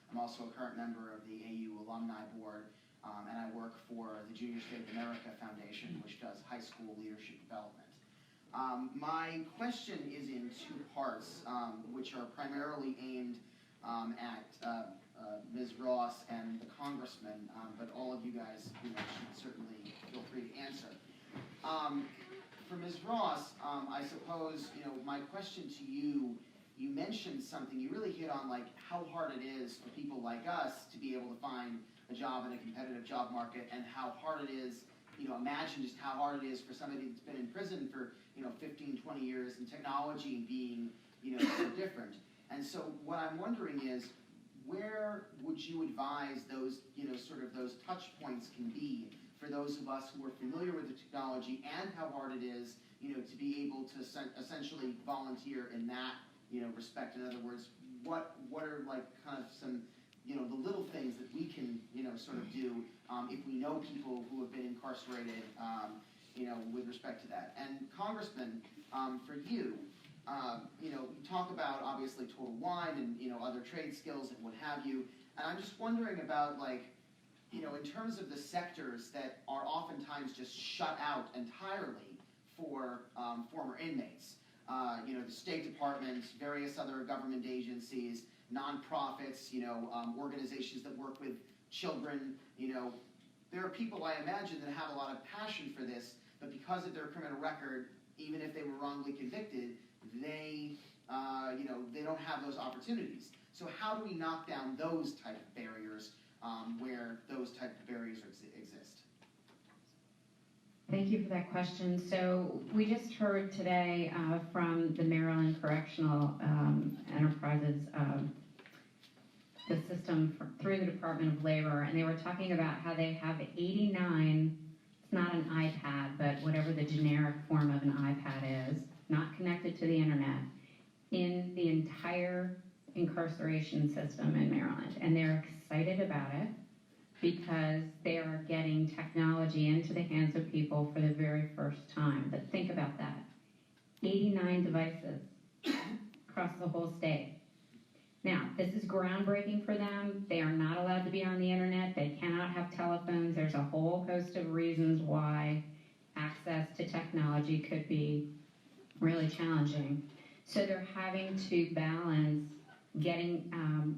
I'm also a current member of the AU Alumni Board, and I work for the Junior State of America Foundation, which does high school leadership development. My question is in 2 parts, which are primarily aimed at Ms. Ross and the Congressman, but all of you guys should certainly feel free to answer. For Ms. Ross, I suppose, my question to you, you mentioned something, you really hit on like how hard it is for people like us to be able to find a job in a competitive job market, and how hard it is, imagine just how hard it is for somebody that's been in prison for 15, 20 years in technology and being so different. And so what I'm wondering is, where would you advise those, sort of those touch points can be for those of us who are familiar with the technology, and how hard it is, to be able to essentially volunteer in that, respect? In other words, what are like kind of some, the little things that we can, sort of do if we know people who have been incarcerated, with respect to that. And Congressman, for you, you talk about obviously Total Wine and other trade skills and what have you, and I'm just wondering about like, in terms of the sectors that are oftentimes just shut out entirely for former inmates, the State Department, various other government agencies, nonprofits, organizations that work with children, there are people I imagine that have a lot of passion for this, but because of their criminal record, even if they were wrongly convicted, they don't have those opportunities. So how do we knock down those type of barriers where those type of barriers exist? Thank you for that question. So we just heard today from the Maryland Correctional Enterprises, the system through the Department of Labor, and they were talking about how they have 89, it's not an iPad, but whatever the generic form of an iPad is, not connected to the internet, in the entire incarceration system in Maryland. And they're excited about it because they are getting technology into the hands of people for the very first time. But think about that, 89 devices across the whole state. Now, this is groundbreaking for them. They are not allowed to be on the internet. They cannot have telephones. There's a whole host of reasons why access to technology could be really challenging. So they're having to balance getting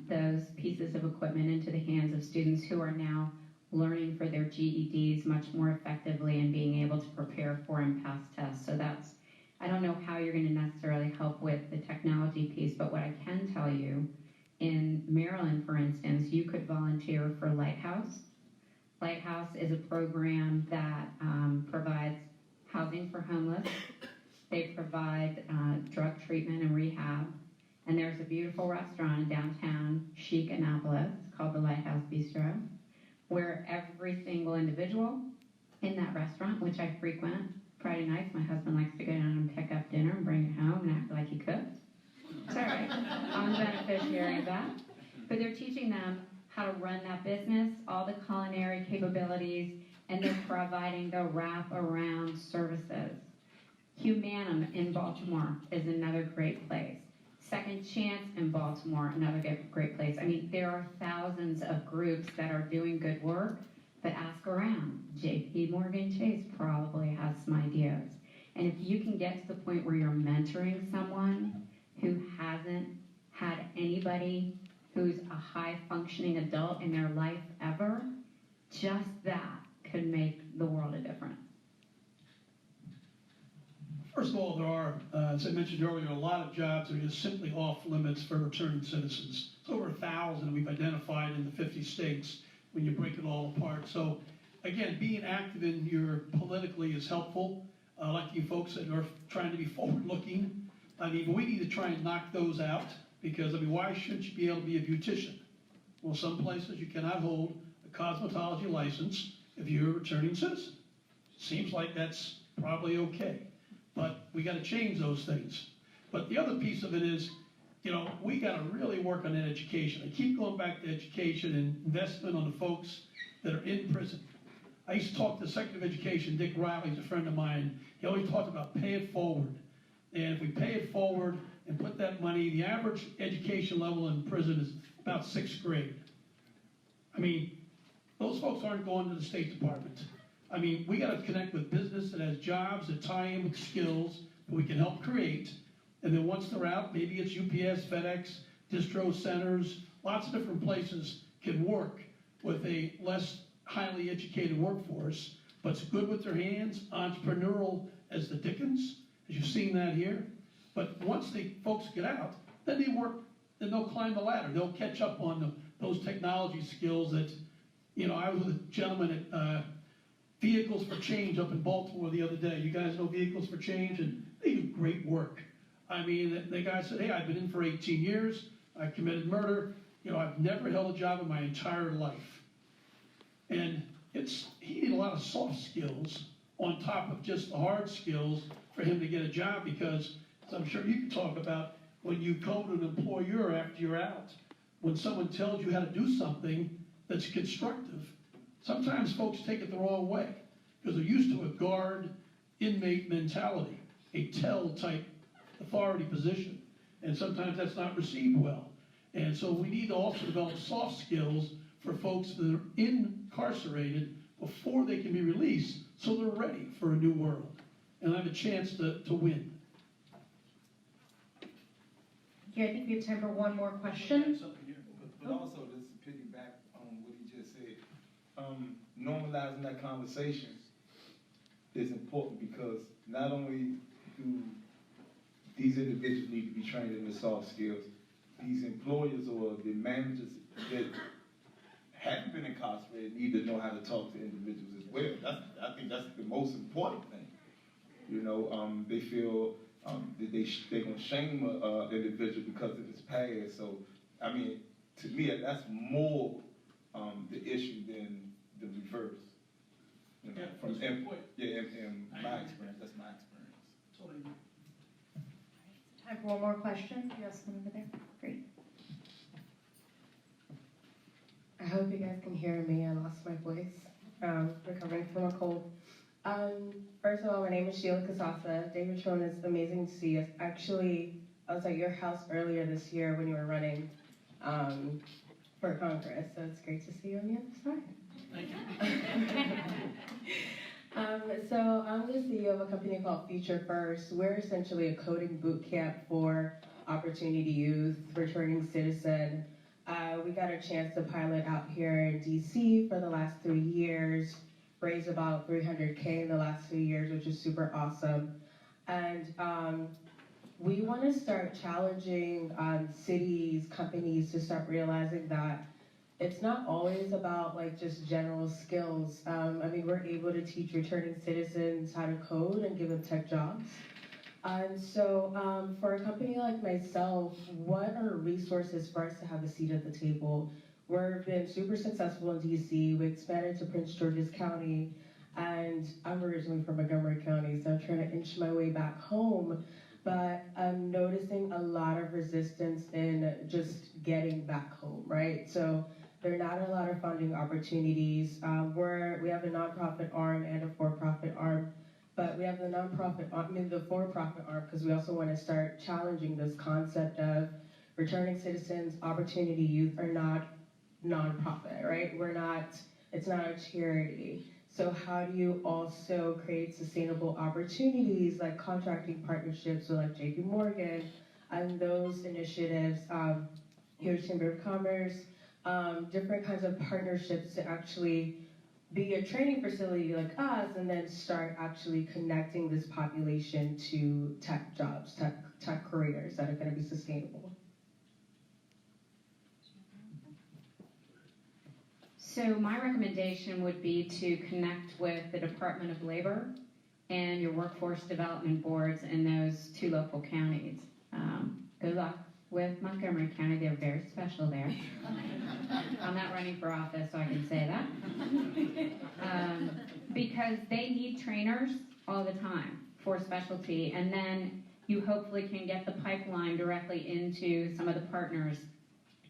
those pieces of equipment into the hands of students who are now learning for their GEDs much more effectively and being able to prepare for and pass tests. So I don't know how you're going to necessarily help with the technology piece, but what I can tell you, in Maryland, for instance, you could volunteer for Lighthouse. Lighthouse is a program that provides housing for homeless. They provide drug treatment and rehab. And there's a beautiful restaurant in downtown Chic Annapolis called the Lighthouse Bistro, where every single individual in that restaurant, which I frequent, Friday nights, my husband likes to go down and pick up dinner and bring it home and act like he cooked. It's all right. I'm the beneficiary of that. But they're teaching them how to run that business, all the culinary capabilities, and they're providing the wrap-around services. Humanum in Baltimore is another great place. Second Chance in Baltimore, another great place. I mean, there are thousands of groups that are doing good work, but ask around. JPMorgan Chase probably has some ideas. And if you can get to the point where you're mentoring someone who hasn't had anybody who's a high-functioning adult in their life ever, just that could make the world a difference. First of all, there are, as I mentioned earlier, a lot of jobs that are just simply off limits for returning citizens. It's over 1,000 we've identified in the 50 states when you break it all apart. So again, being active in your politically is helpful. Like you folks that are trying to be forward-looking. I mean, but we need to try and knock those out because, I mean, why shouldn't you be able to be a beautician? Well, some places you cannot hold a cosmetology license if you're a returning citizen. Seems like that's probably okay. But we got to change those things. But the other piece of it is, you know, we got to really work on that education. I keep going back to education and investment on the folks that are in prison. I used to talk to the Secretary of Education, Dick Riley's a friend of mine. He always talked about pay it forward. And if we pay it forward and put that money, the average education level in prison is about 6th grade. I mean, those folks aren't going to the State Department. I mean, we got to connect with business that has jobs that tie in with skills that we can help create. And then once they're out, maybe it's UPS, FedEx, distro centers, lots of different places can work with a less highly educated workforce, but it's good with their hands, entrepreneurial as the Dickens, as you've seen that here. But once the folks get out, then they work, then they'll climb the ladder. They'll catch up on those technology skills that, you know, I was with a gentleman at Vehicles for Change up in Baltimore the other day. You guys know Vehicles for Change, and they do great work. I mean, the guy said, hey, I've been in for 18 years. I committed murder. You know, I've never held a job in my entire life. And he needed a lot of soft skills on top of just the hard skills for him to get a job because, as I'm sure you can talk about, when you go to an employer after you're out, when someone tells you how to do something that's constructive, sometimes folks take it the wrong way because they're used to a guard inmate mentality, a tell-type authority position, and sometimes that's not received well. And so we need to also develop soft skills for folks that are incarcerated before they can be released so they're ready for a new world and have a chance to win. Yeah, I think we have time for one more question. But also, just to piggyback on what he just said, normalizing that conversation is important because not only do these individuals need to be trained in the soft skills, these employers or the managers that haven't been incarcerated need to know how to talk to individuals as well. I think that's the most important thing. You know, they feel that they're going to shame an individual because of his past. So, I mean, to me, that's more the issue than the reverse. You know, in my experience, that's my experience. Totally. Time for one more question. You have someone over there? Great. I hope you guys can hear me. I lost my voice. Recovering from a cold. First of all, my name is Sheila Kasasa. David Trone, it's amazing to see us. Actually, I was at your house earlier this year when you were running for Congress, so it's great to see you on the other side. Thank you. So I'm the CEO of a company called Future First. We're essentially a coding boot camp for opportunity youth, returning citizen, We got a chance to pilot out here in DC for the last 3 years, raised about $300K in the last 2 years, which is super awesome. And we want to start challenging cities, companies to start realizing that it's not always about like just general skills. I mean, we're able to teach returning citizens how to code and give them tech jobs. And so for a company like myself, what are resources for us to have a seat at the table? We've been super successful in DC. We expanded to Prince George's County, and I'm originally from Montgomery County, so I'm trying to inch my way back home. But I'm noticing a lot of resistance in just getting back home, right? So there are not a lot of funding opportunities. We have a nonprofit arm and a for-profit arm. But we have the the for-profit arm, because we also want to start challenging this concept of returning citizens, opportunity youth are not nonprofit, right? It's not a charity. So how do you also create sustainable opportunities like contracting partnerships with like JPMorgan and those initiatives, U.S. Chamber of Commerce, different kinds of partnerships to actually be a training facility like us, and then start actually connecting this population to tech jobs, tech careers that are going to be sustainable. So my recommendation would be to connect with the Department of Labor and your workforce development boards in those 2 local counties. Good luck with Montgomery County. They're very special there. I'm not running for office, so I can say that. Because they need trainers all the time for specialty, and then you hopefully can get the pipeline directly into some of the partners.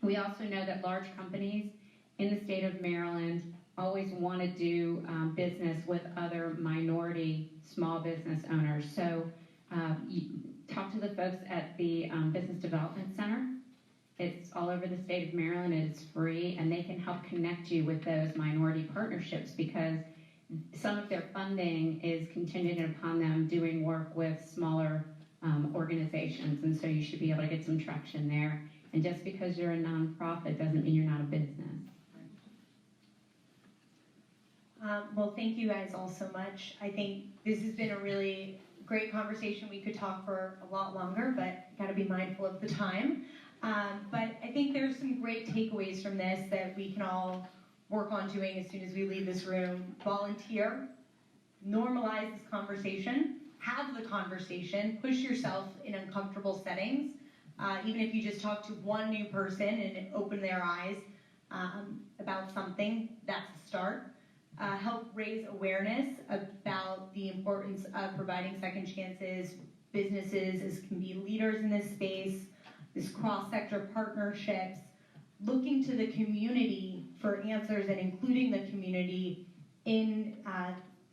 We also know that large companies in the state of Maryland always want to do business with other minority small business owners. So talk to the folks at the Business Development Center. It's all over the state of Maryland, and it's free, and they can help connect you with those minority partnerships, because some of their funding is contingent upon them doing work with smaller organizations, and so you should be able to get some traction there. And just because you're a nonprofit doesn't mean you're not a business. Well, thank you guys all so much. I think this has been a really great conversation. We could talk for a lot longer, but got to be mindful of the time. But I think there's some great takeaways from this that we can all work on doing as soon as we leave this room. Volunteer, normalize this conversation, have the conversation, push yourself in uncomfortable settings. Even if you just talk to one new person and open their eyes about something, that's a start. Help raise awareness about the importance of providing second chances. Businesses can be leaders in this space, this cross-sector partnerships, looking to the community for answers and including the community in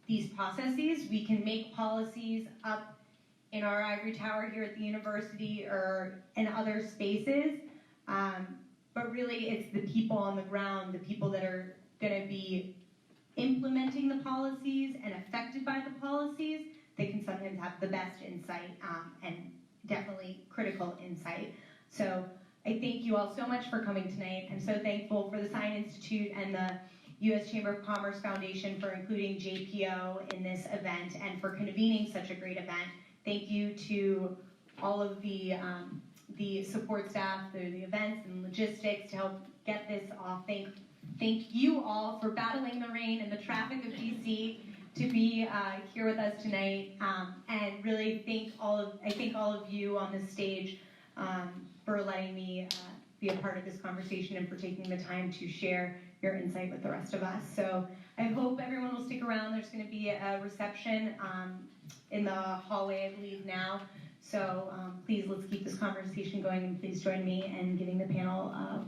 these processes. We can make policies up in our ivory tower here at the university or in other spaces, but really it's the people on the ground, the people that are going to be implementing the policies and affected by the policies, they can sometimes have the best insight and definitely critical insight. So I thank you all so much for coming tonight. I'm so thankful for the Sine Institute and the U.S. Chamber of Commerce Foundation for including JPO in this event and for convening such a great event. Thank you to all of the support staff through the events and logistics to help get this off. Thank you all for battling the rain and the traffic of DC to be here with us tonight, and really thank all of you on this stage for letting me be a part of this conversation and for taking the time to share your insight with the rest of us. So I hope everyone will stick around. There's going to be a reception in the hallway, I believe now. So please, let's keep this conversation going, and please join me in giving the panel